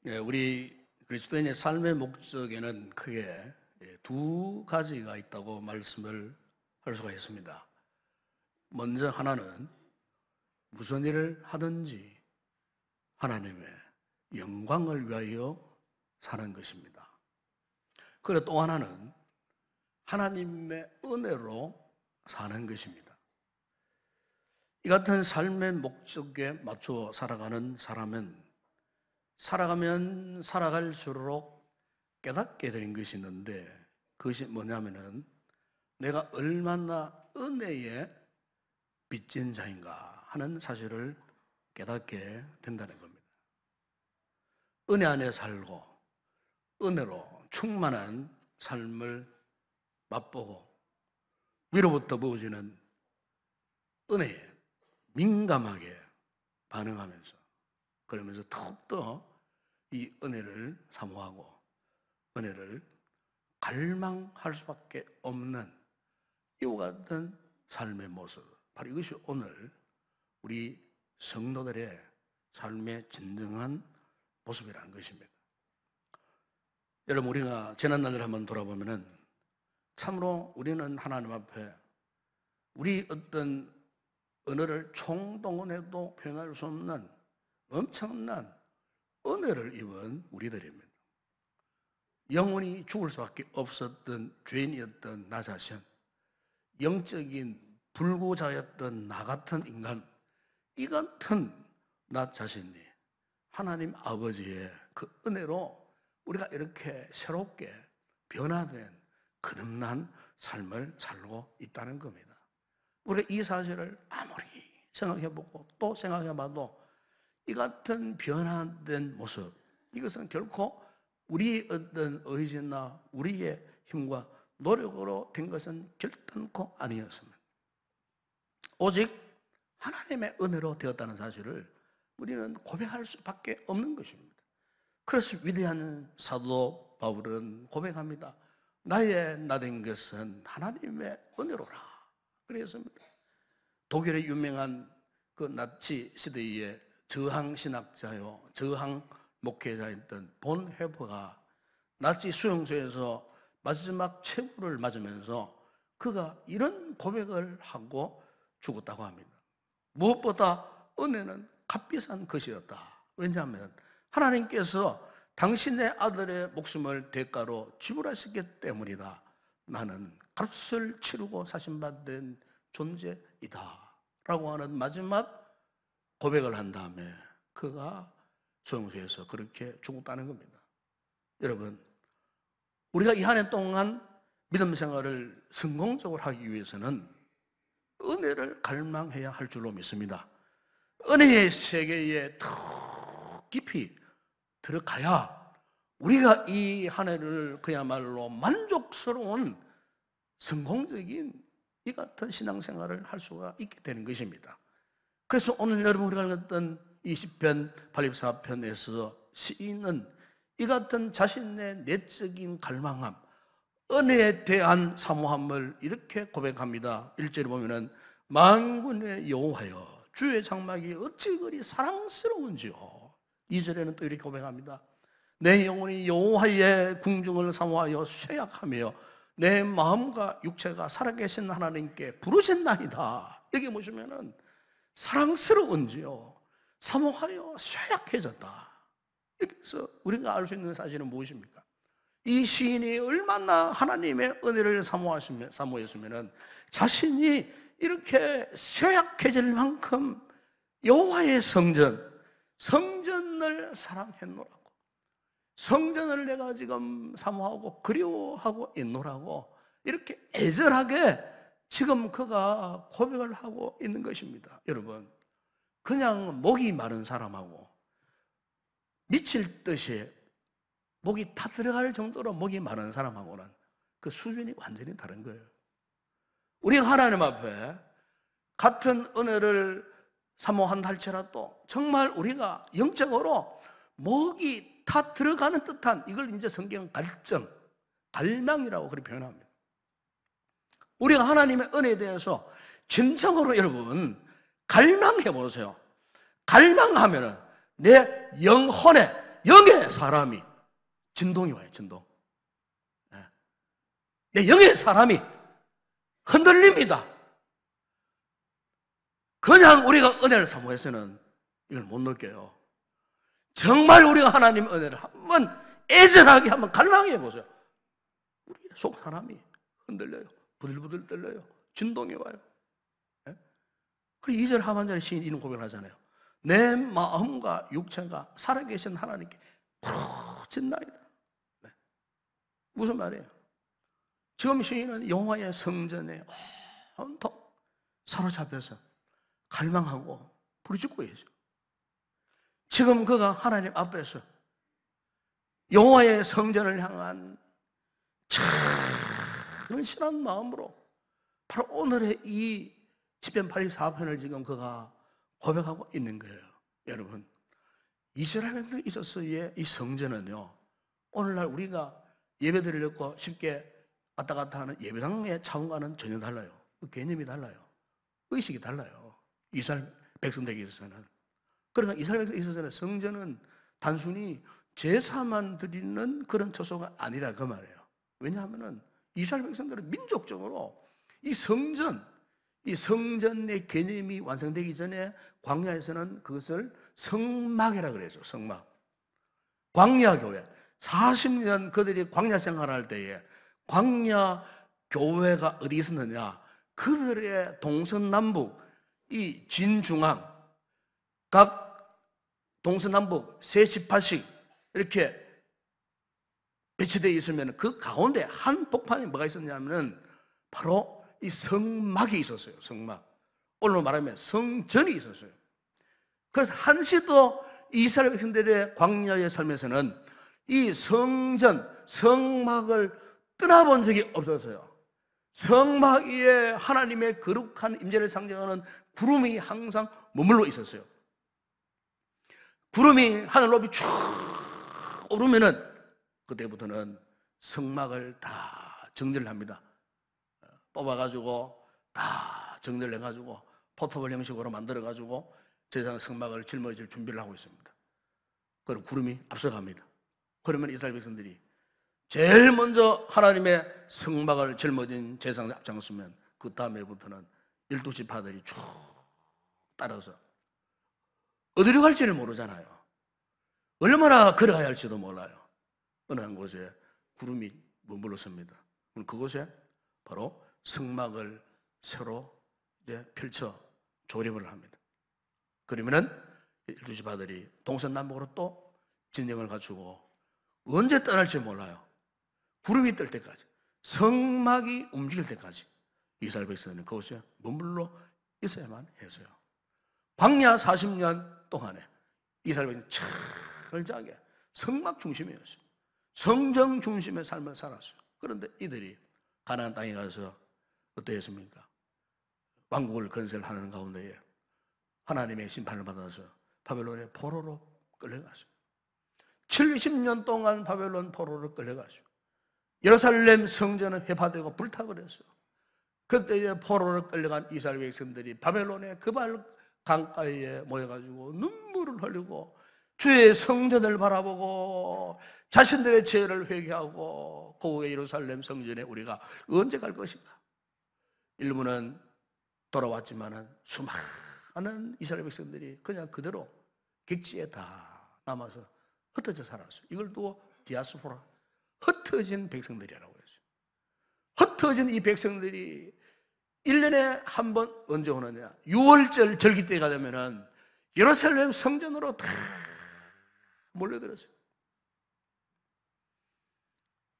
우리 그리스도인의 삶의 목적에는 크게 두 가지가 있다고 말씀을 할 수가 있습니다. 먼저 하나는 무슨 일을 하든지 하나님의 영광을 위하여 사는 것입니다. 그리고 또 하나는 하나님의 은혜로 사는 것입니다. 이 같은 삶의 목적에 맞추어 살아가는 사람은 살아가면 살아갈수록 깨닫게 되는 것이 있는데, 그것이 뭐냐면은 내가 얼마나 은혜에 빚진 자인가 하는 사실을 깨닫게 된다는 겁니다. 은혜 안에 살고 은혜로 충만한 삶을 맛보고 위로부터 부어지는 은혜에 민감하게 반응하면서, 그러면서 더욱더 이 은혜를 사모하고 은혜를 갈망할 수밖에 없는 이와 같은 삶의 모습, 바로 이것이 오늘 우리 성도들의 삶의 진정한 모습이라는 것입니다. 여러분, 우리가 지난날을 한번 돌아보면은 참으로 우리는 하나님 앞에 우리 어떤 언어를 총동원해도 표현할 수 없는 엄청난 은혜를 입은 우리들입니다. 영원히 죽을 수밖에 없었던 죄인이었던 나 자신, 영적인 불구자였던 나 같은 인간, 이 같은 나 자신이 하나님 아버지의 그 은혜로 우리가 이렇게 새롭게 변화된 거듭난 삶을 살고 있다는 겁니다. 우리가 이 사실을 아무리 생각해보고 또 생각해봐도 이 같은 변화된 모습, 이것은 결코 우리 어떤 의지나 우리의 힘과 노력으로 된 것은 결단코 아니었습니다. 오직 하나님의 은혜로 되었다는 사실을 우리는 고백할 수밖에 없는 것입니다. 그래서 위대한 사도 바울은 고백합니다. 나의 나된 것은 하나님의 은혜로라 그랬습니다. 독일의 유명한 그 나치 시대의 저항신학자요, 저항 목회자였던 본 헤퍼가 나치 수용소에서 마지막 최후를 맞으면서 그가 이런 고백을 하고 죽었다고 합니다. 무엇보다 은혜는 값비싼 것이었다. 왜냐하면 하나님께서 당신의 아들의 목숨을 대가로 지불하셨기 때문이다. 나는 값을 치르고 사신받은 존재이다 라고 하는 마지막 고백을 한 다음에 그가 수용소에서 그렇게 죽었다는 겁니다. 여러분, 우리가 이 한 해 동안 믿음 생활을 성공적으로 하기 위해서는 은혜를 갈망해야 할 줄로 믿습니다. 은혜의 세계에 더 깊이 들어가야 우리가 이 한 해를 그야말로 만족스러운 성공적인 이 같은 신앙생활을 할 수가 있게 되는 것입니다. 그래서 오늘 여러분 우리가 읽었던 20편 84편에서 시인은 이 같은 자신의 내적인 갈망함, 은혜에 대한 사모함을 이렇게 고백합니다. 1절에 보면은 만군의 여호와여 주의 장막이 어찌 그리 사랑스러운지요. 2절에는 또 이렇게 고백합니다. 내 영혼이 여호와의 궁중을 사모하여 쇠약하며 내 마음과 육체가 살아계신 하나님께 부르짖나이다. 여기 보시면은 사랑스러운지요, 사모하여 쇠약해졌다. 여기서 우리가 알 수 있는 사실은 무엇입니까? 이 시인이 얼마나 하나님의 은혜를 사모했으면 자신이 이렇게 쇠약해질 만큼 여호와의 성전을 사랑했노라고, 성전을 내가 지금 사모하고 그리워하고 있노라고 이렇게 애절하게 지금 그가 고백을 하고 있는 것입니다. 여러분, 그냥 목이 마른 사람하고 미칠 듯이 목이 타 들어갈 정도로 목이 마른 사람하고는 그 수준이 완전히 다른 거예요. 우리가 하나님 앞에 같은 은혜를 사모한다 할지라도 정말 우리가 영적으로 목이 타 들어가는 듯한, 이걸 이제 성경 갈망이라고 그렇게 표현합니다. 우리가 하나님의 은혜에 대해서 진정으로 여러분 갈망해 보세요. 갈망하면은 내 영혼에 영의 사람이 진동이 와요. 진동. 내 영의 사람이 흔들립니다. 그냥 우리가 은혜를 사모해서는 이걸 못 느껴요. 정말 우리가 하나님 은혜를 한번 애절하게 한번 갈망해 보세요. 우리 속 사람이 흔들려요. 부들부들 떨려요. 진동이 와요. 그리고 2절 하반절에 시인 이런 고백을 하잖아요. 내 마음과 육체가 살아계신 하나님께 부르짖나이다. 무슨 말이에요? 지금 시인은 여호와의 성전에 온통 사로잡혀서 갈망하고 부르짖고 있어요. 지금 그가 하나님 앞에서 여호와의 성전을 향한 참신한 마음으로 바로 오늘의 이 시편 84편을 지금 그가 고백하고 있는 거예요. 여러분, 이스라엘에 있어서의 이 성전은요, 오늘날 우리가 예배 드리려고 쉽게 왔다 갔다 하는 예배당의 차원과는 전혀 달라요. 개념이 달라요. 의식이 달라요. 이스라엘 백성들에게 있어서는. 그러니까 이스라엘 백성에게 있어서는 성전은 단순히 제사만 드리는 그런 처소가 아니라 그 말이에요. 왜냐하면 이스라엘 백성들은 민족적으로 이 성전의 개념이 완성되기 전에 광야에서는 그것을 성막이라고 그랬죠. 성막. 광야교회. 40년 그들이 광야 생활할 때에 광야 교회가 어디 있었느냐? 그들의 동서남북 이 진중앙 각 동서남북 세 지파씩 이렇게 배치되어 있으면 그 가운데 한 복판에 뭐가 있었냐면 바로 이 성막이 있었어요. 성막. 오늘로 말하면 성전이 있었어요. 그래서 한시도 이스라엘 백성들의 광야의 삶에서는 이 성전, 성막을 떠나본 적이 없었어요. 성막 위에 하나님의 거룩한 임재를 상징하는 구름이 항상 머물러 있었어요. 구름이 하늘 높이 쭉 오르면은 그때부터는 성막을 다 정리를 합니다. 뽑아가지고 다 정리를 해가지고 포토볼 형식으로 만들어가지고 제사장 성막을 짊어질 준비를 하고 있습니다. 그럼 구름이 앞서갑니다. 그러면 이스라엘 백성들이 제일 먼저 하나님의 성막을 짊어진 제사장을 앞장서면 그 다음에부터는 12지파들이 쭉 따라서 어디로 갈지를 모르잖아요. 얼마나 걸어가야 할지도 몰라요. 어느 한 곳에 구름이 머물렀습니다. 그곳에 바로 성막을 새로 이제 펼쳐 조립을 합니다. 그러면은 12지파들이 동서남북으로 또 진영을 갖추고 언제 떠날지 몰라요. 구름이 뜰 때까지, 성막이 움직일 때까지 이스라엘 백성은 그곳에 머물러 있어야만 해서요. 광야 40년 동안에 이스라엘 백성은 철저하게 성막 중심이었어요. 성전 중심의 삶을 살았어요. 그런데 이들이 가나안 땅에 가서 어떠했습니까? 왕국을 건설하는 가운데에 하나님의 심판을 받아서 바벨론의 포로로 끌려갔어요. 70년 동안 바벨론 포로로 끌려갔어요. 예루살렘 성전은 회파되고 불타버렸어요. 그때에 포로로 끌려간 이스라엘 백성들이 바벨론의 그발 강가에 모여가지고 눈물을 흘리고 주의 성전을 바라보고 자신들의 죄를 회개하고 고국의 예루살렘 성전에 우리가 언제 갈 것인가? 일부는 돌아왔지만은 수많은 이스라엘 백성들이 그냥 그대로 객지에 다 남아서 흩어져 살았어요. 이걸 두고 디아스포라, 흩어진 백성들이라고 했어요. 흩어진 이 백성들이 1년에 한 번 언제 오느냐? 6월절 절기 때가 되면은 예루살렘 성전으로 다 몰려들었어요.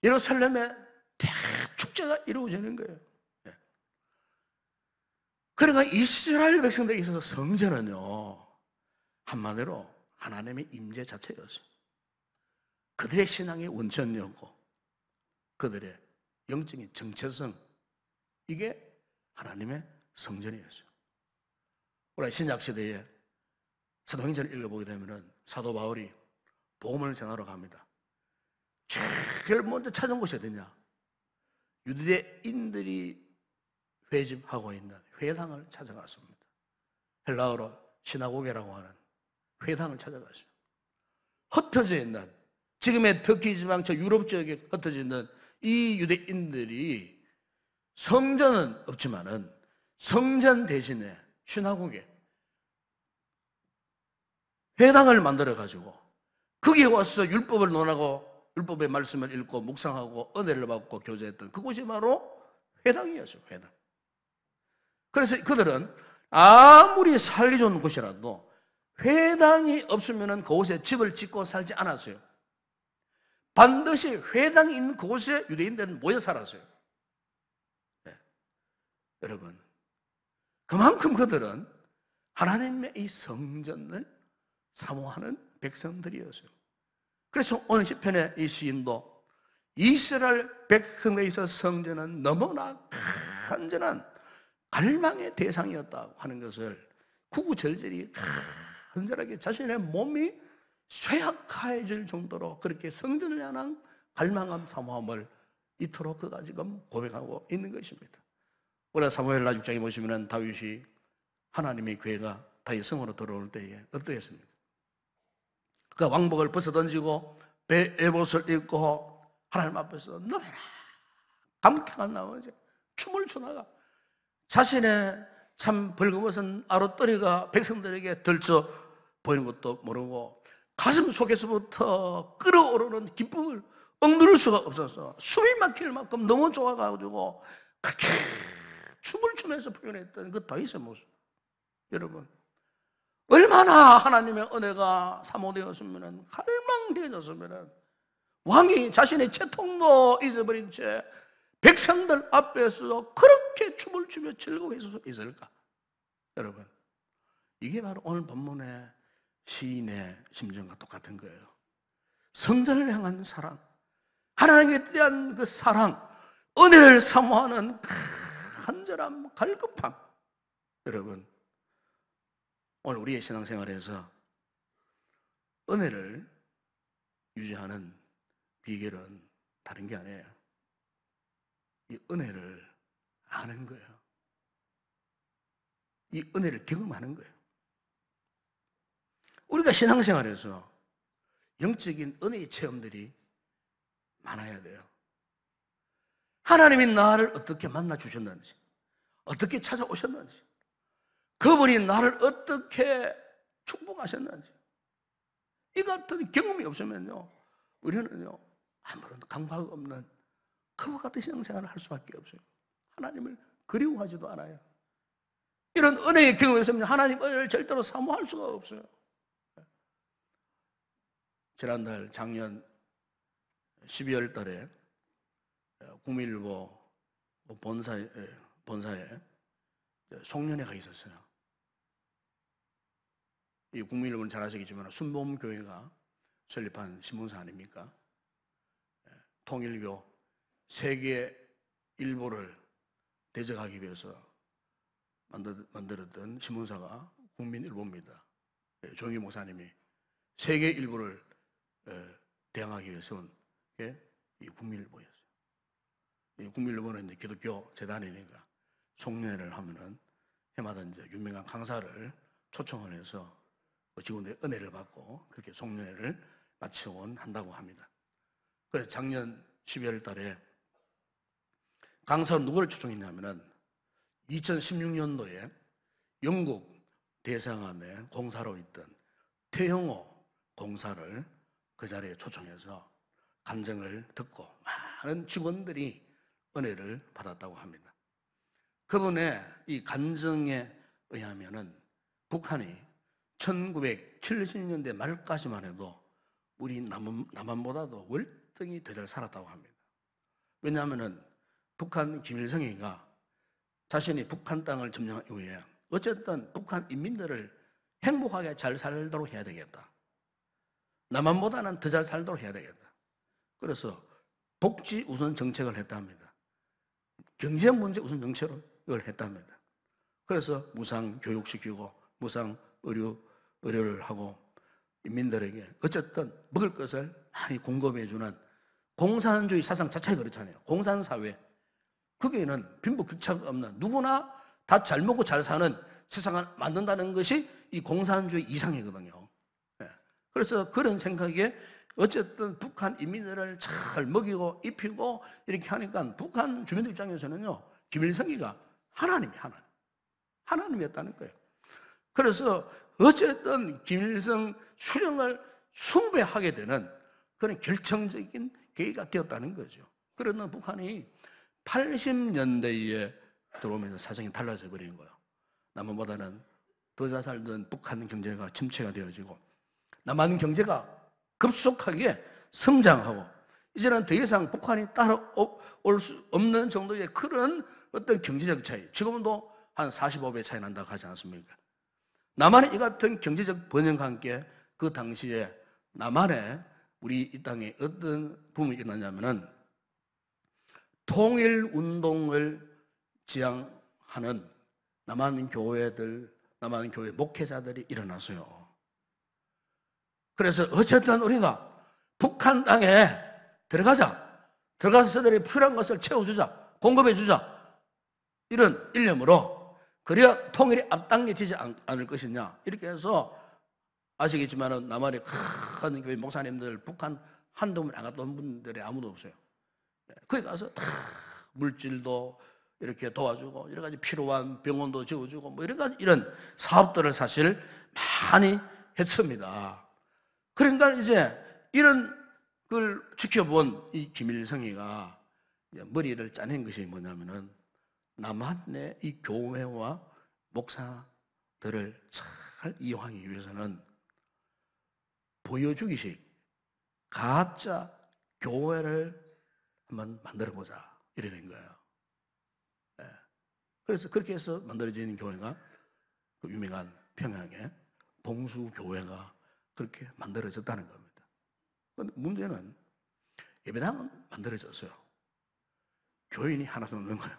예루살렘에 대축제가 이루어지는 거예요. 그러니까 이스라엘 백성들에 있어서 성전은요, 한마디로 하나님의 임재 자체였어요. 그들의 신앙의 원천이었고 그들의 영적인 정체성, 이게 하나님의 성전이었어요. 우리 신약시대에 사도행전을 읽어보게 되면 사도 바울이 복음을 전하러 갑니다. 제일 먼저 찾은 곳이 어디냐? 유대인들이 회집하고 있는 회당을 찾아갔습니다. 헬라어로 시나고게라고 하는 회당을 찾아갔어요. 흩어져 있는, 지금의 터키 지방 저 유럽 지역에 흩어져 있는 이 유대인들이 성전은 없지만은 성전 대신에 신화국에 회당을 만들어 가지고 거기에 와서 율법을 논하고 율법의 말씀을 읽고 묵상하고 은혜를 받고 교제했던 그곳이 바로 회당이었어요. 회당. 그래서 그들은 아무리 살기 좋은 곳이라도 회당이 없으면 그곳에 집을 짓고 살지 않았어요. 반드시 회당이 있는 그곳에 유대인들은 모여 살았어요. 네. 여러분, 그만큼 그들은 하나님의 이 성전을 사모하는 백성들이었어요. 그래서 오늘 시편의 이 시인도 이스라엘 백성에 있어 성전은 너무나 간절한 갈망의 대상이었다고 하는 것을 구구절절히 간절하게 자신의 몸이 쇠약해질 정도로 그렇게 성전을 향한 갈망함, 사모함을 이토록 그가 지금 고백하고 있는 것입니다. 오늘 사무엘하 6장에 보시면 다윗이 하나님의 교회가 다윗 성으로 들어올 때에 어떠했습니까? 그가 왕복을 벗어던지고 배에 에봇을 입고 하나님 앞에서 너무나 감격한 나머지 춤을 추다가 자신의 참 벌거벗은 아랫도리가 백성들에게 들쳐 보이는 것도 모르고 가슴 속에서부터 끓어오르는 기쁨을 억누를 수가 없어서 숨이 막힐 만큼 너무 좋아가지고 그렇게 춤을 추면서 표현했던 그 다윗의 모습. 여러분, 얼마나 하나님의 은혜가 사모되었으면, 갈망되어졌으면 왕이 자신의 채통도 잊어버린 채 백성들 앞에서 그렇게 춤을 추며 즐거워했을 수 있을까? 여러분, 이게 바로 오늘 본문의 시인의 심정과 똑같은 거예요. 성전을 향한 사랑, 하나님에 대한 그 사랑, 은혜를 사모하는 간절함, 갈급함. 여러분, 오늘 우리의 신앙생활에서 은혜를 유지하는 비결은 다른 게 아니에요. 이 은혜를 아는 거예요. 이 은혜를 경험하는 거예요. 우리가 신앙생활에서 영적인 은혜의 체험들이 많아야 돼요. 하나님이 나를 어떻게 만나 주셨는지, 어떻게 찾아오셨는지, 그분이 나를 어떻게 축복하셨는지, 이 같은 경험이 없으면요, 우리는요, 아무런 감각 없는 그와 같은 신앙생활을 할 수밖에 없어요. 하나님을 그리워하지도 않아요. 이런 은혜의 경험이 없으면 하나님 은혜를 절대로 사모할 수가 없어요. 지난달 작년 12월 달에 국민일보 본사에 송년회가 있었어요. 이 국민일보는 잘 아시겠지만 순복음교회가 설립한 신문사 아닙니까? 통일교 세계 일보를 대적하기 위해서 만들었던 신문사가 국민일보입니다. 정의 목사님이 세계 일보를 대항하기 위해서 세운 게 이 국민일보였어요. 이 국민일보는 이제 기독교 재단이니까 송년회를 하면은 해마다 이제 유명한 강사를 초청을 해서 직원들의 은혜를 받고 그렇게 송년회를 마치곤 한다고 합니다. 그래서 작년 12월 달에 강사 누구를 초청했냐면은 2016년도에 영국 대사관에 공사로 있던 태영호 공사를 그 자리에 초청해서 간증을 듣고 많은 직원들이 은혜를 받았다고 합니다. 그분의 이 간증에 의하면은 북한이 1970년대 말까지만 해도 우리 남한보다도 월등히 더 잘 살았다고 합니다. 왜냐하면은 북한 김일성이가 자신이 북한 땅을 점령한 이후에 어쨌든 북한 인민들을 행복하게 잘 살도록 해야 되겠다. 남한보다는 더 잘 살도록 해야 되겠다. 그래서 복지 우선 정책을 했답니다. 경제 문제 우선 정책을 했답니다. 그래서 무상 교육시키고 무상 의료를 하고 인민들에게 어쨌든 먹을 것을 많이 공급해주는 공산주의 사상 자체가 그렇잖아요. 공산사회. 거기에는 빈부격차가 없는 누구나 다 잘 먹고 잘 사는 세상을 만든다는 것이 이 공산주의 이상이거든요. 그래서 그런 생각에 어쨌든 북한 인민들을 잘 먹이고 입히고 이렇게 하니까 북한 주민들 입장에서는요, 김일성이가 하나님이었다는 거예요. 그래서 어쨌든 김일성 수령을 숭배하게 되는 그런 결정적인 계기가 되었다는 거죠. 그러나 북한이 80년대에 들어오면서 사정이 달라져 버린 거예요. 남한보다는 더 잘 살던 북한 경제가 침체가 되어지고 남한 경제가 급속하게 성장하고 이제는 더 이상 북한이 따라올 수 없는 정도의 그런 어떤 경제적 차이, 지금도 한 45배 차이 난다고 하지 않습니까? 남한의 이 같은 경제적 번영과 함께 그 당시에 남한에 우리 이 땅에 어떤 부분이 일어났냐면은 통일운동을 지향하는 남한 교회들, 남한 교회 목회자들이 일어났어요. 그래서 어쨌든 우리가 북한 땅에 들어가서 저들이 필요한 것을 채워주자, 공급해주자, 이런 일념으로 그래야 통일이 앞당겨지지 않을 것이냐, 이렇게 해서 아시겠지만 남한의 큰 교회 목사님들 북한 한두 번 안 갔다 온 분들이 아무도 없어요. 거기 가서 다 물질도 이렇게 도와주고 여러 가지 필요한 병원도 지어주고 뭐 여러 가지 이런 사업들을 사실 많이 했습니다. 그러니까 이제 이런 걸 지켜본 이 김일성이가 머리를 짜낸 것이 뭐냐면은 남한의 이 교회와 목사들을 잘 이용하기 위해서는 보여주기식 가짜 교회를 한번 만들어보자, 이래 된 거예요. 그래서 그렇게 해서 만들어진 교회가 그 유명한 평양의 봉수교회가 그렇게 만들어졌다는 겁니다. 그런데 문제는 예배당은 만들어졌어요. 교인이 하나도 없는 거예요.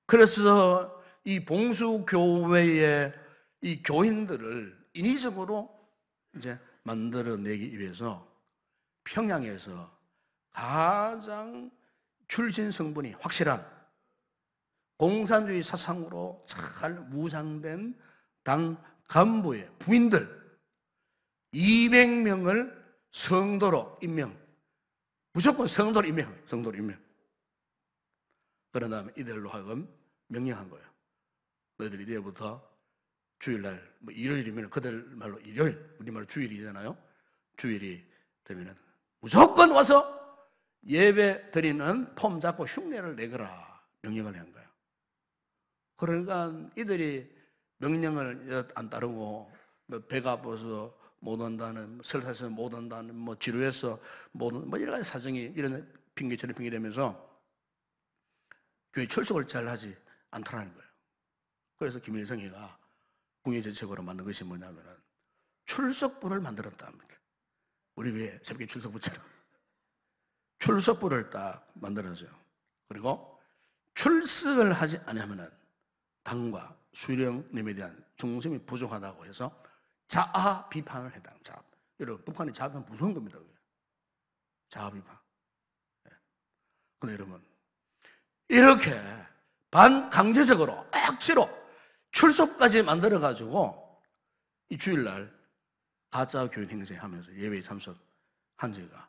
그래서 이 봉수교회의 이 교인들을 인위적으로 이제 만들어내기 위해서 평양에서 가장 출신 성분이 확실한 공산주의 사상으로 잘 무장된 당 간부의 부인들 200명을 성도로 임명, 무조건 성도로 임명. 그런 다음에 이들로 하여금 명령한 거예요. 너희들이 이제부터 주일날, 뭐 일요일이면 그들 말로 일요일, 우리말로 주일이잖아요. 주일이 되면은 무조건 와서 예배 드리는 폼 잡고 흉내를 내거라 명령을 한 거예요. 그러니까 이들이 명령을 안 따르고 배가 아파서 못 온다는, 설사해서 못 온다는, 뭐 지루해서 못 온다는, 뭐 여러 가지 사정이 이런 핑계처럼 핑계되면서 교회 출석을 잘 하지 않더라는 거예요. 그래서 김일성이가 국민정책으로 만든 것이 뭐냐면은 출석부를 만들었다 합니다. 우리 교회 새벽에 출석부처럼 출석부를 딱 만들었어요. 그리고 출석을 하지 않으면은 당과 수령님에 대한 중심이 부족하다고 해서 자아 비판을 했다. 여러분, 북한의 자아 비판 무서운 겁니다. 자아 비판. 근데 여러분, 이렇게 반강제적으로 억지로 출석까지 만들어가지고 이 주일날 가짜 교인 행세하면서 예배에 참석한 지가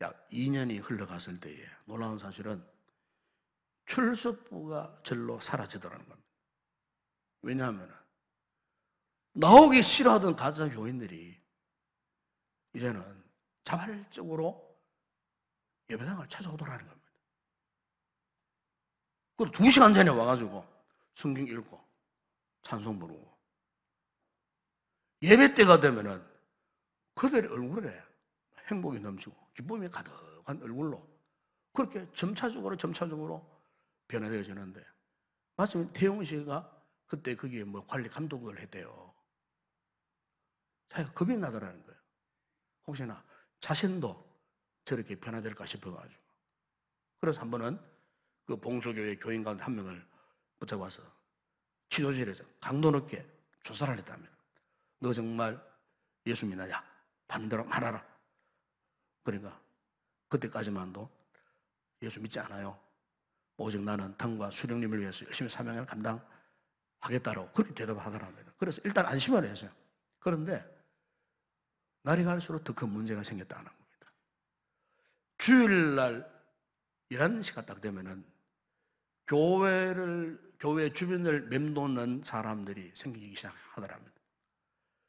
약 2년이 흘러갔을 때에 놀라운 사실은 출석부가 절로 사라지더라는 겁니다. 왜냐하면 나오기 싫어하던 가짜 교인들이 이제는 자발적으로 예배당을 찾아오더라는 겁니다. 그것도 2시간 전에 와가지고 성경 읽고 찬송 부르고 예배 때가 되면은 그들의 얼굴에 행복이 넘치고 기쁨이 가득한 얼굴로 그렇게 점차적으로 변화되어지는데 마침 태용 씨가 그때 거기에 뭐 관리 감독을 했대요. 자기가 겁이 나더라는 거예요. 혹시나 자신도 저렇게 변화될까 싶어가지고. 그래서 한 번은 그 봉수교회 교인 가운데 한 명을 붙잡아서 지도실에서 강도 높게 조사를 했답니다. 너 정말 예수 믿느냐? 반대로 말하라. 그러니까 그때까지만도 예수 믿지 않아요. 오직 나는 당과 수령님을 위해서 열심히 사명을 감당하겠다라고 그렇게 대답하더랍니다. 그래서 일단 안심을 했어요. 그런데 날이 갈수록 더 큰 문제가 생겼다는 겁니다. 주일날 이런 시간 딱 되면은 교회 주변을 맴도는 사람들이 생기기 시작하더랍니다.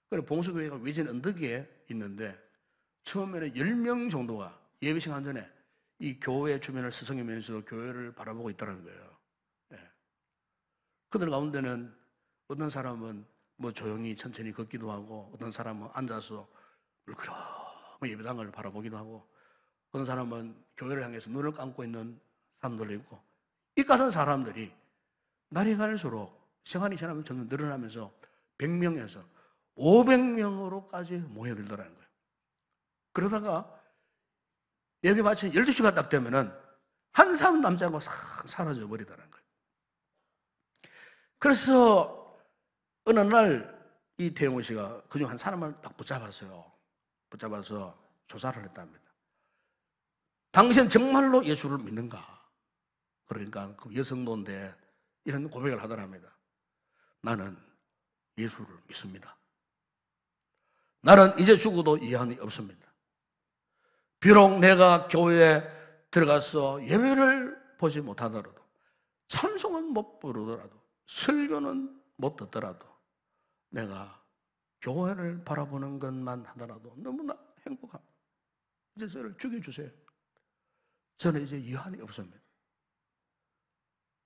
그래서 봉수교회가 외진 언덕에 있는데 처음에는 10명 정도가 예배 시간 전에 이 교회 주변을 서성이면서 교회를 바라보고 있다는 거예요. 예. 그들 가운데는 어떤 사람은 뭐 조용히 천천히 걷기도 하고, 어떤 사람은 앉아서 물끄러미 예배당을 바라보기도 하고, 어떤 사람은 교회를 향해서 눈을 감고 있는 사람들도 있고, 이 같은 사람들이 날이 갈수록 시간이 지나면 점점 늘어나면서 100명에서 500명으로까지 모여들더라는 거예요. 그러다가 예배 마치 12시가 딱 되면은 한 사람 남자고 싹 사라져 버리더라는 거예요. 그래서 어느 날 이 태용호 씨가 그중 한 사람을 딱 붙잡았어요. 붙잡아서 조사를 했답니다. 당신 정말로 예수를 믿는가? 그러니까 그 여성도인데 이런 고백을 하더랍니다. 나는 예수를 믿습니다. 나는 이제 죽어도 이한이 없습니다. 비록 내가 교회에 들어가서 예배를 보지 못하더라도, 찬송은 못 부르더라도, 설교는 못 듣더라도, 내가 교회를 바라보는 것만 하더라도 너무나 행복합니다. 이제 저를 죽여주세요. 저는 이제 이한이 없습니다.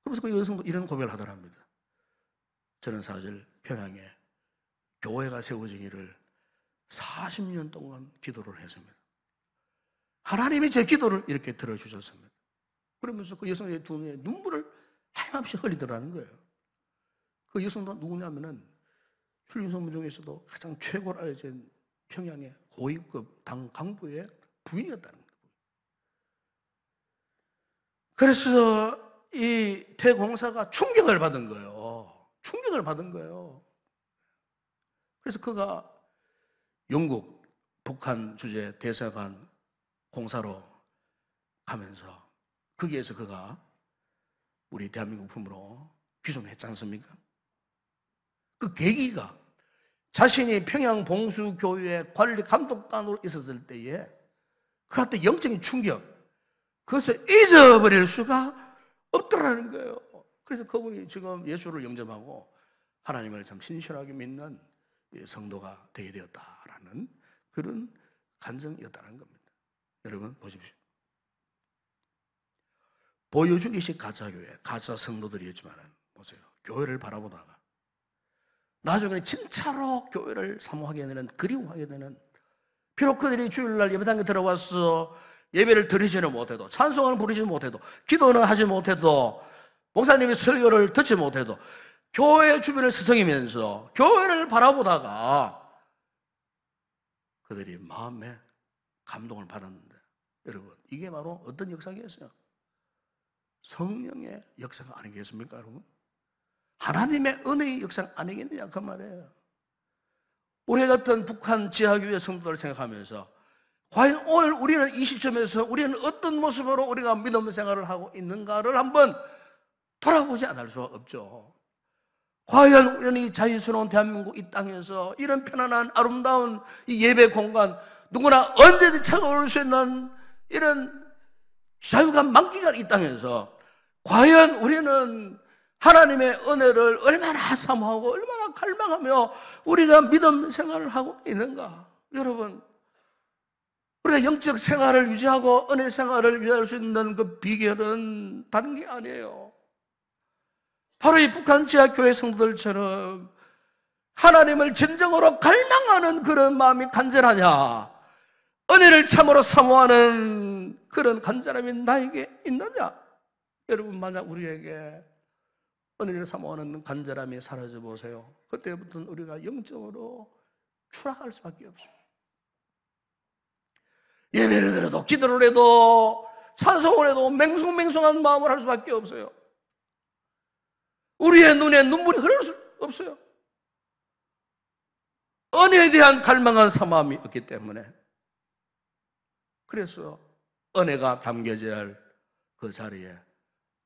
그래서 그 여성도 이런 고백을 하더랍니다. 저는 사실 평양에 교회가 세워지기를 40년 동안 기도를 했습니다. 하나님이 제 기도를 이렇게 들어주셨습니다. 그러면서 그 여성의 두 눈에 눈물을 하염없이 흘리더라는 거예요. 그 여성도 누구냐면은 출교선무 중에서도 가장 최고로 알려진 평양의 고위급 당 간부의 부인이었다는 거예요. 그래서 이 대공사가 충격을 받은 거예요. 충격을 받은 거예요. 그래서 그가 영국, 북한 주재 대사관 공사로 가면서 거기에서 그가 우리 대한민국 품으로 귀송했지 않습니까? 그 계기가 자신이 평양 봉수교회 관리 감독관으로 있었을 때에 그한테 영적인 충격, 그것을 잊어버릴 수가 없더라는 거예요. 그래서 그분이 지금 예수를 영접하고 하나님을 참 신실하게 믿는 성도가 되게 되었다라는 그런 간증이었다는 겁니다. 여러분 보십시오. 보여주기식 가짜교회, 가짜 성도들이었지만 보세요. 교회를 바라보다가 나중에 진짜로 교회를 사모하게 되는, 그리워하게 되는, 비록 그들이 주일날 예배당에 들어와서 예배를 드리지는 못해도, 찬송을 부르지 못해도, 기도는 하지 못해도, 목사님의 설교를 듣지 못해도 교회 주변을 서성이면서 교회를 바라보다가 그들이 마음에 감동을 받았는데, 여러분 이게 바로 어떤 역사겠어요? 성령의 역사가 아니겠습니까, 여러분? 하나님의 은혜의 역사 아니겠느냐 그 말이에요. 우리 같은 북한 지하교회 성도들 생각하면서 과연 오늘 우리는 이 시점에서 우리는 어떤 모습으로 우리가 믿음 생활을 하고 있는가를 한번 돌아보지 않을 수가 없죠. 과연 우리는 이 자유스러운 대한민국 이 땅에서 이런 편안한 아름다운 이 예배 공간, 누구나 언제든지 찾아올 수 있는 이런 자유감 만끽한 이 땅에서 과연 우리는 하나님의 은혜를 얼마나 사모하고 얼마나 갈망하며 우리가 믿음 생활을 하고 있는가? 여러분, 우리가 영적 생활을 유지하고 은혜 생활을 유지할 수 있는 그 비결은 다른 게 아니에요. 바로 이 북한 지하교회 성도들처럼 하나님을 진정으로 갈망하는 그런 마음이 간절하냐, 은혜를 참으로 사모하는 그런 간절함이 나에게 있느냐? 여러분, 만약 우리에게 은혜를 사모하는 간절함이 사라져 보세요. 그때부터는 우리가 영적으로 추락할 수밖에 없습니다. 예배를 드려도, 기도를 해도, 찬송을 해도 맹숭맹숭한 마음을 할 수밖에 없어요. 우리의 눈에 눈물이 흐를 수 없어요. 은혜에 대한 갈망한 사모함이 없기 때문에. 그래서 은혜가 담겨져야 할 그 자리에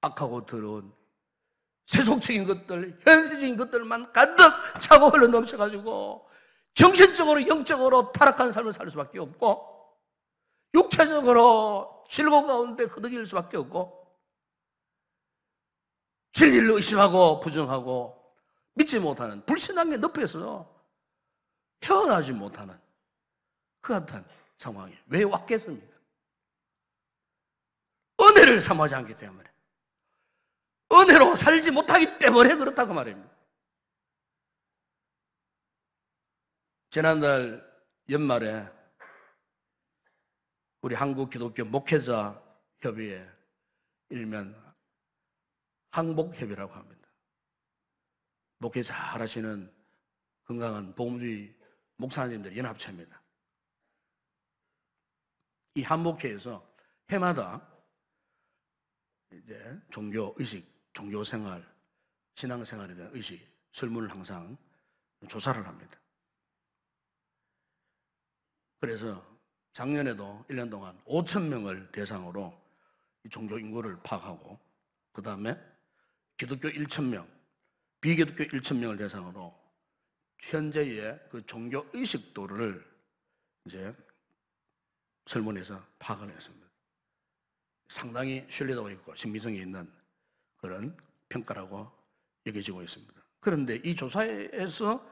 악하고 더러운 세속적인 것들, 현세적인 것들만 가득 차고 흘러 넘쳐가지고 정신적으로 영적으로 타락한 삶을 살 수밖에 없고 육체적으로 실고 가운데 흐느낄 수밖에 없고 진리를 의심하고 부정하고 믿지 못하는 불신앙의 늪에서 헤어나지 못하는 그 같은 상황이 왜 왔겠습니까? 은혜를 삼하지 않기 때문에, 은혜로 살지 못하기 때문에 그렇다고 말입니다. 지난달 연말에 우리 한국 기독교 목회자 협의회, 일면 항복협의라고 합니다. 목회 잘하시는 건강한 복음주의 목사님들 연합체입니다. 이 한복회에서 해마다 이제 종교 의식, 종교 생활, 신앙 생활에 대한 의식, 설문을 항상 조사를 합니다. 그래서 작년에도 1년 동안 5,000명을 대상으로 종교 인구를 파악하고, 그 다음에 기독교 1,000명, 비기독교 1,000명을 대상으로 현재의 그 종교 의식도를 이제 설문해서 파악을 했습니다. 상당히 신뢰도가 있고 신빙성이 있는 그런 평가라고 여겨지고 있습니다. 그런데 이 조사에서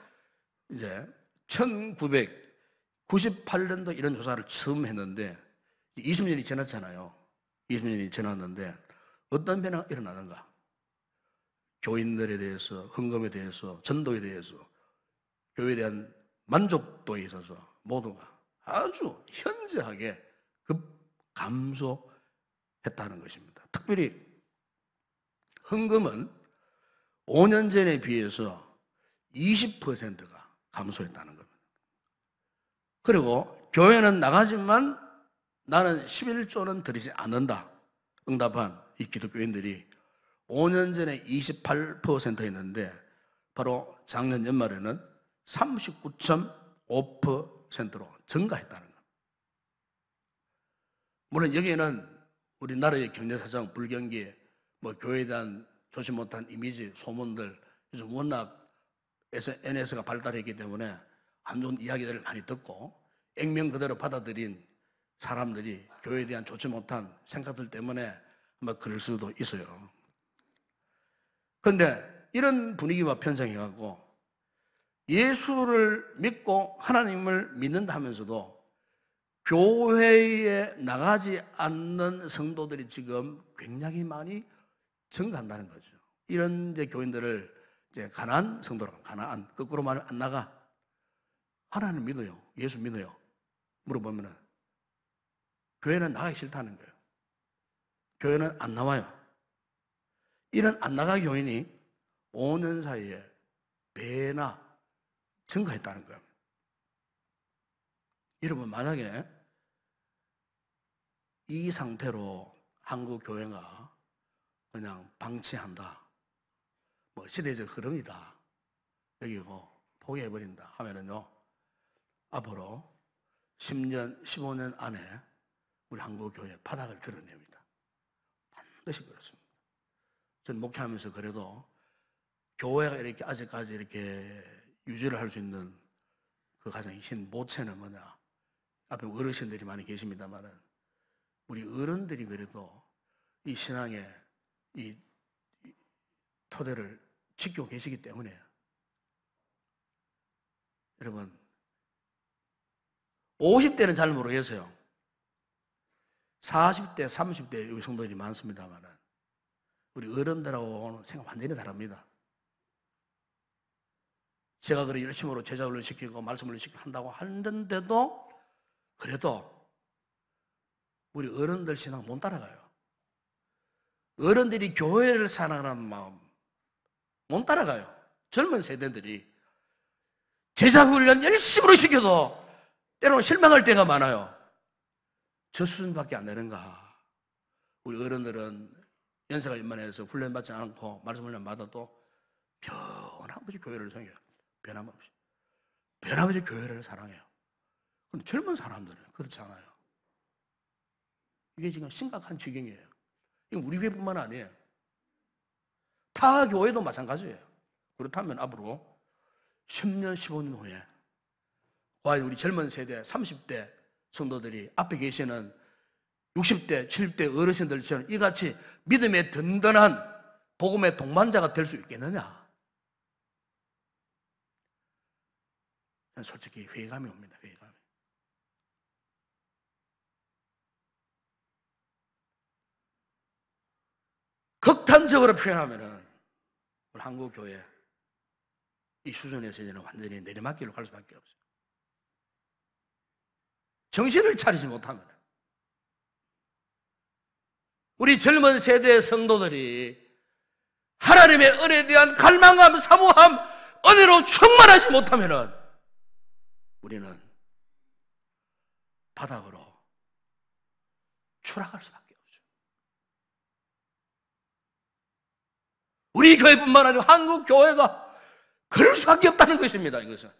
이제 1998년도 이런 조사를 처음 했는데 20년이 지났잖아요. 20년이 지났는데 어떤 변화가 일어나는가? 교인들에 대해서, 헌금에 대해서, 전도에 대해서, 교회에 대한 만족도에 있어서 모두가 아주 현저하게 감소했다는 것입니다. 특별히 헌금은 5년 전에 비해서 20%가 감소했다는 겁니다. 그리고 교회는 나가지만 나는 11조는 드리지 않는다 응답한 이 기독교인들이 5년 전에 28%였는데 바로 작년 연말에는 39.5%로 증가했다는 겁니다. 물론 여기에는 우리나라의 경제사정, 불경기, 교회에 대한 조심 못한 이미지, 소문들, 요즘 워낙 SNS가 발달했기 때문에 안 좋은 이야기들을 많이 듣고 액면 그대로 받아들인 사람들이 교회에 대한 좋지 못한 생각들 때문에 아마 그럴 수도 있어요. 그런데 이런 분위기와 편성해가고 예수를 믿고 하나님을 믿는다 하면서도 교회에 나가지 않는 성도들이 지금 굉장히 많이 증가한다는 거죠. 이런 이제 교인들을 이제 가난한 성도라고, 가난한, 거꾸로 말하면 안 나가. 하나님 믿어요. 예수 믿어요. 물어보면은 교회는 나가기 싫다는 거예요. 교회는 안 나와요. 이런 안 나가 교인이 5년 사이에 배나 증가했다는 거예요. 여러분, 만약에 이 상태로 한국 교회가 그냥 방치한다, 시대적 흐름이다, 여기고 포기해버린다 하면은요, 앞으로 10년, 15년 안에 우리 한국 교회 바닥을 드러냅니다. 반드시 그렇습니다. 전 목회하면서 그래도 교회가 이렇게 아직까지 이렇게 유지를 할 수 있는 그 가장 큰 모체는 뭐냐? 앞에 어르신들이 많이 계십니다만은 우리 어른들이 그래도 이 신앙의 이 토대를 지키고 계시기 때문에 여러분 50대는 잘 모르겠어요. 40대, 30대 여기 성도들이 많습니다만은 우리 어른들하고는 생각 완전히 다릅니다. 제가 그래 열심으로 제자훈련 시키고 말씀을 시키고 한다고 하는데도 그래도 우리 어른들 신앙 못 따라가요. 어른들이 교회를 사랑하는 마음 못 따라가요. 젊은 세대들이 제자훈련 열심으로 시켜도 때로는 실망할 때가 많아요. 저 수준밖에 안 되는가. 우리 어른들은 연세가 연만해서 훈련받지 않고 말씀 훈련 받아도 변함없이 교회를 섬겨요. 변함없이. 변함없이 교회를 사랑해요. 근데 젊은 사람들은 그렇지 않아요. 이게 지금 심각한 지경이에요. 이건 우리 교회뿐만 아니에요. 타 교회도 마찬가지예요. 그렇다면 앞으로 10년, 15년 후에 과연 우리 젊은 세대 30대 성도들이 앞에 계시는 60대, 70대 어르신들처럼 이같이 믿음의 든든한 복음의 동반자가 될 수 있겠느냐? 저는 솔직히 회의감이 옵니다. 회의감이. 극단적으로 표현하면은 우리 한국 교회 이 수준에서 이제는 완전히 내리막길로 갈 수밖에 없어요. 정신을 차리지 못하면 우리 젊은 세대의 성도들이 하나님의 은혜에 대한 갈망함, 사모함, 은혜로 충만하지 못하면 우리는 바닥으로 추락할 수밖에 없죠. 우리 교회뿐만 아니라 한국 교회가 그럴 수밖에 없다는 것입니다. 이것은.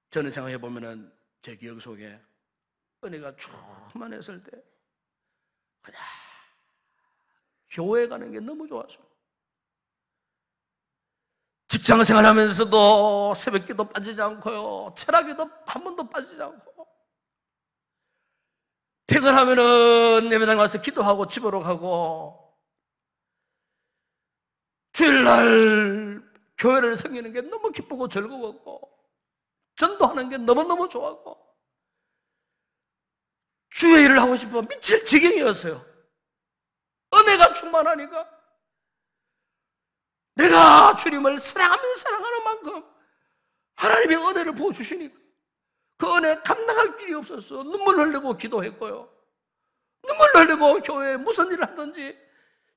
저는 생각해 보면은 제 기억 속에 은혜가 충만했을 때 그냥 교회 가는 게 너무 좋아서 직장 생활하면서도 새벽기도 빠지지 않고요, 철학기도 한 번도 빠지지 않고 퇴근하면은 예배당 가서 기도하고 집으로 가고 주일날 교회를 섬기는 게 너무 기쁘고 즐거웠고 전도하는 게 너무너무 좋았고 주의 일을 하고 싶어 미칠 지경이었어요. 은혜가 충만하니까 내가 주님을 사랑하면 사랑하는 만큼 하나님의 은혜를 부어주시니까 그 은혜 감당할 길이 없었어. 눈물 흘리고 기도했고요, 눈물 흘리고 교회에 무슨 일을 하든지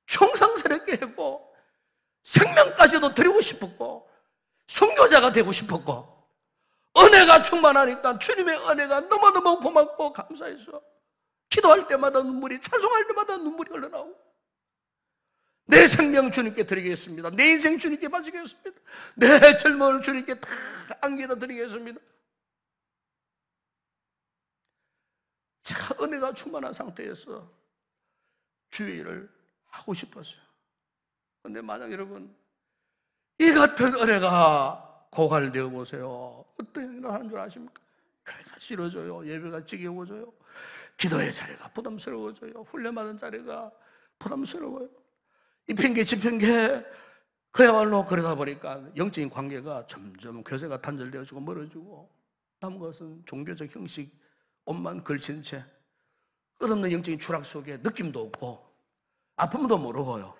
충성스럽게 했고 생명까지도 드리고 싶었고 선교자가 되고 싶었고 은혜가 충만하니까 주님의 은혜가 너무너무 고맙고 감사해서 기도할 때마다 눈물이, 찬송할 때마다 눈물이 흘러나오고 내 생명 주님께 드리겠습니다. 내 인생 주님께 바치겠습니다. 내 젊음을 주님께 다 안겨다 드리겠습니다. 자, 은혜가 충만한 상태에서 주의 일을 하고 싶었어요. 그런데 만약 여러분 이 같은 은혜가 고갈되어 보세요. 어떤 일을 하는 줄 아십니까? 교회가 싫어져요. 예배가 지겨워져요. 기도의 자리가 부담스러워져요. 훈련받은 자리가 부담스러워요. 이 핑계 저 핑계 그야말로 그러다 보니까 영적인 관계가 점점 교제가 단절되어지고 멀어지고 남은 것은 종교적 형식 옷만 걸친 채 끝없는 영적인 추락 속에 느낌도 없고 아픔도 모르고요,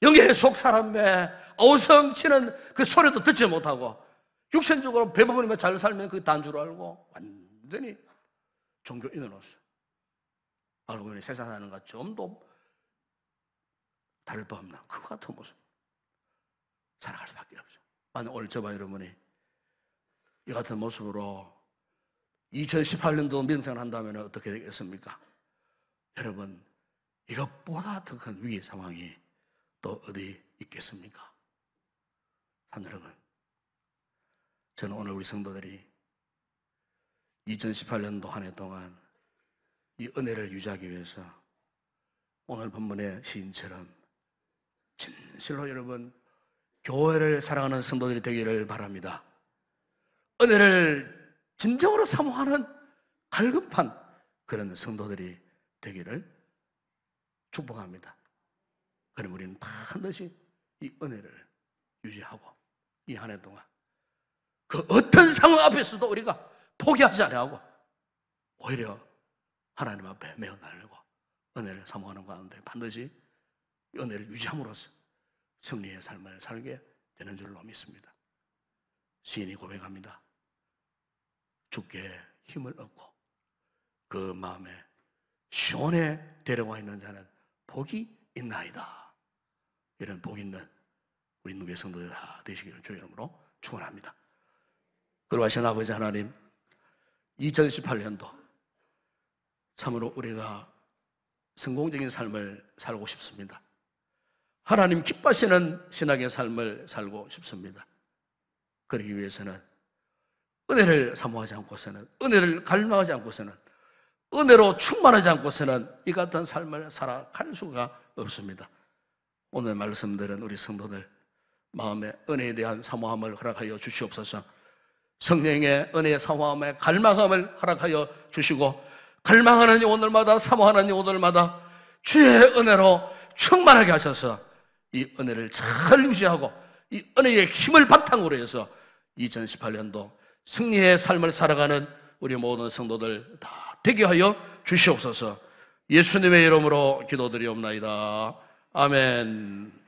영의 속 사람의 어우성치는 그 소리도 듣지 못하고 육신적으로 배부르면 잘 살면 그게 단 줄 알고 완전히 종교인으로서 알고 보니 세상 사는 것 좀도 다를 바 없나 그 같은 모습 살아갈 수밖에 없죠. 만약 오늘 저와 여러분이 이 같은 모습으로 2018년도 민생을 한다면 어떻게 되겠습니까? 여러분, 이것보다 더 큰 위기 상황이 또 어디 있겠습니까? 산 여러분, 저는 오늘 우리 성도들이 2018년도 한 해 동안 이 은혜를 유지하기 위해서 오늘 본문의 시인처럼 진실로 여러분 교회를 사랑하는 성도들이 되기를 바랍니다. 은혜를 진정으로 사모하는 갈급한 그런 성도들이 되기를 축복합니다. 그럼 우리는 반드시 이 은혜를 유지하고 이 한 해 동안 그 어떤 상황 앞에서도 우리가 포기하지 않고 오히려 하나님 앞에 매어 달리고 은혜를 사모하는 가운데 반드시 은혜를 유지함으로써 승리의 삶을 살게 되는 줄로 믿습니다. 시인이 고백합니다. 주께 힘을 얻고 그 마음에 시온에 데려와 있는 자는 복이 있나이다. 이런 복 있는 우리 누구의 성도들 다 되시기를 주의 이름으로 축원합니다. 그러하신 아버지 하나님, 2018년도 참으로 우리가 성공적인 삶을 살고 싶습니다. 하나님 기뻐하시는 신앙의 삶을 살고 싶습니다. 그러기 위해서는 은혜를 사모하지 않고서는, 은혜를 갈망하지 않고서는, 은혜로 충만하지 않고서는 이 같은 삶을 살아갈 수가 없습니다. 오늘 말씀들은 우리 성도들 마음의 은혜에 대한 사모함을 허락하여 주시옵소서. 성령의 은혜의 사모함에 갈망함을 허락하여 주시고, 갈망하는 영혼들마다, 사모하는 영혼들마다 주의 은혜로 충만하게 하셔서 이 은혜를 잘 유지하고 이 은혜의 힘을 바탕으로 해서 2018년도 승리의 삶을 살아가는 우리 모든 성도들 다 되게 하여 주시옵소서. 예수님의 이름으로 기도드리옵나이다. 아멘.